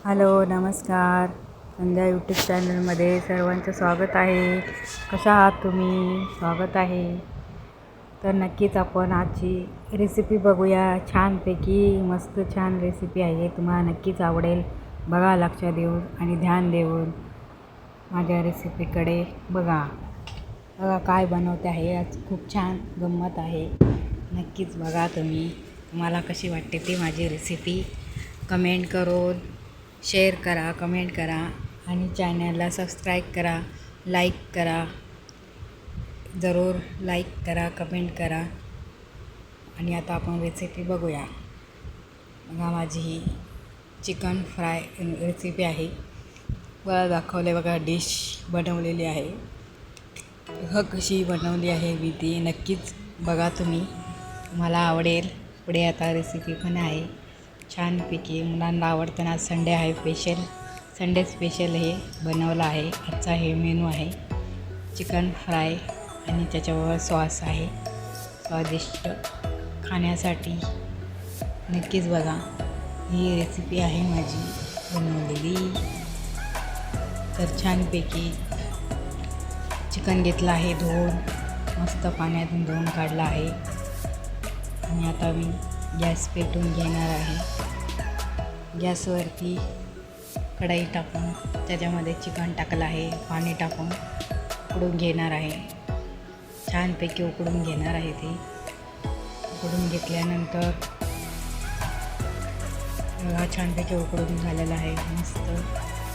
Hello नमस्कार. संध्या YouTube चॅनलमध्ये सर्वांचं स्वागत आहे. कशा आहात तुम्ही? स्वागत आहे. तर नक्कीच आपण आजची रेसिपी बघूया. छानपैकी मस्त छान रेसिपी आहे. तुम्हाला नक्कीच आवडेल. बघा लक्ष देऊन आणि ध्यान देऊन माझ्या रेसिपीकडे बघा. बघा काय बनवते आहे. आज खूप छान गंमत आहे. नक्कीच बघा तुम्ही. तुम्हाला कशी वाटते ती माझी रेसिपी कमेंट करून शेअर करा, कमेंट करा आणि चॅनलला सबस्क्राईब करा, लाईक करा. जरूर लाईक करा, कमेंट करा. आणि आता आपण रेसिपी बघूया. बघा माझी ही चिकन फ्राय रेसिपी आहे. बघा दाखवले बघा डिश बनवलेली आहे. कशी बनवली आहे मी ती नक्कीच बघा तुम्ही. मला आवडेल. पुढे आता रेसिपी पण आहे छानपैकी. मुलांना आवडतं ना. संडे आहे संडे स्पेशल हे बनवलं आहे. आजचा हे मेनू आहे चिकन फ्राय आणि त्याच्यावर सॉस आहे स्वादिष्ट खाण्यासाठी. नक्कीच बघा. ही रेसिपी आहे माझी बनवलेली. तर छानपैकी चिकन घेतलं आहे धुवून. मस्त पाण्यातून धुवून काढलं आहे. आणि आता मी गॅस पेटवून घेणार आहे. गॅसवरती कढई टाकून त्याच्यामध्ये चिकन टाकलं आहे. पाणी टाकून उकडून घेणार आहे. छानपैकी उकडून घेणार आहे ते. उकडून घेतल्यानंतर बघा छानपैकी उकडून झालेलं आहे मस्त.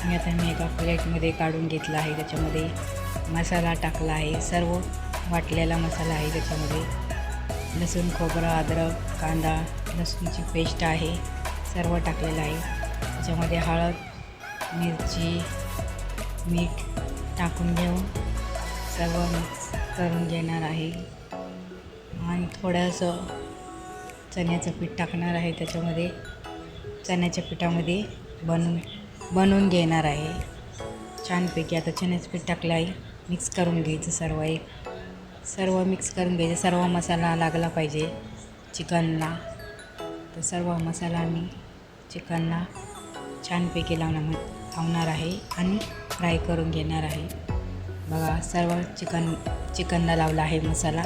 आणि आता मी एका प्लेटमध्ये काढून घेतलं आहे. त्याच्यामध्ये मसाला टाकला आहे. सर्व वाटलेला मसाला आहे. त्याच्यामध्ये लसूण, खोबरं, अद्रक, कांदा, लसूणची पेस्ट आहे. सर्व टाकलेलं आहे. त्याच्यामध्ये हळद, मिरची, मीठ टाकून घेऊन सर्व मिक्स करून घेणार आहे. आणि थोडंसं चण्याचं पीठ टाकणार आहे. त्याच्यामध्ये चण्याच्या पिठामध्ये बनवून घेणार आहे छानपैकी. आता चण्याचं पीठ टाकलं आहे. मिक्स करून घ्यायचं सर्व मिक्स करून घ्यायचं. सर्व मसाला लागला पाहिजे चिकनला. तर सर्व मसाला मी चिकनला छानपैकी लावणार आहे आणि फ्राय करून घेणार आहे. बघा सर्व चिकनला लावला आहे मसाला.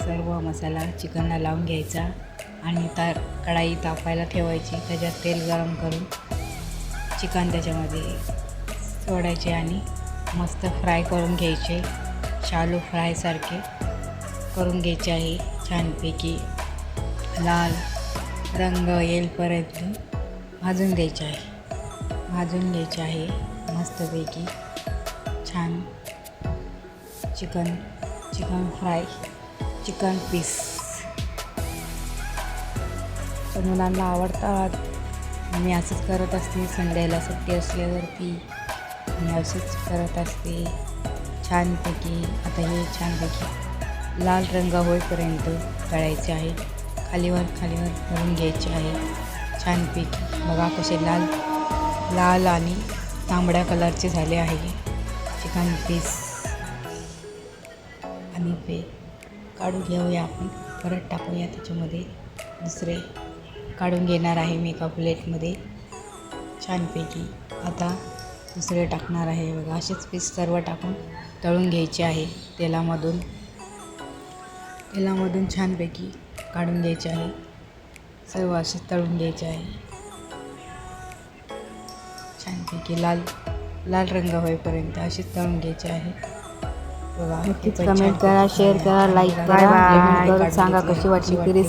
सर्व मसाला चिकनला लावून घ्यायचा आणि कढाई तापायला ठेवायची. त्याच्यात तेल गरम करून चिकन त्याच्यामध्ये सोडायचे आणि मस्त फ्राय करून घ्यायचे. शालो फ्रायसारखे करून घ्यायचे आहे. छानपैकी लाल रंग येईपर्यंत भाजून द्यायचे आहे. मस्तपैकी छान चिकन फ्राय चिकन पीस तर मुलांना आवडतात. मी असंच करत असते. संडेला सुट्टी असल्यावरती मी असंच करत असते छानपैकी. आता हे छानपैकी लाल रंग होईपर्यंत तळायचे आहे. खालीवर करून घ्यायचे आहे छानपैकी. बघा कसे लाल आणि तांबड्या कलरचे झाले आहे चिकन पीस. आणि काढून घेऊया आपण. परत टाकूया त्याच्यामध्ये. दुसरे काढून घेणार आहे मी एका प्लेटमध्ये छानपैकी. आता दुसरे टाकणार आहे. बघा असेच पीस सर्व टाकून तळून घ्यायचे आहे. तेलामधून छानपैकी काढून घ्यायचे आहे. सर्व असेच तळून घ्यायचे आहे छानपैकी. लाल रंग होईपर्यंत असेच तळून घ्यायचे आहे. बघा नक्कीच कमेंट करा, शेअर करा, लाईक करा. सांगा कशी वाटली ती रेसिपी.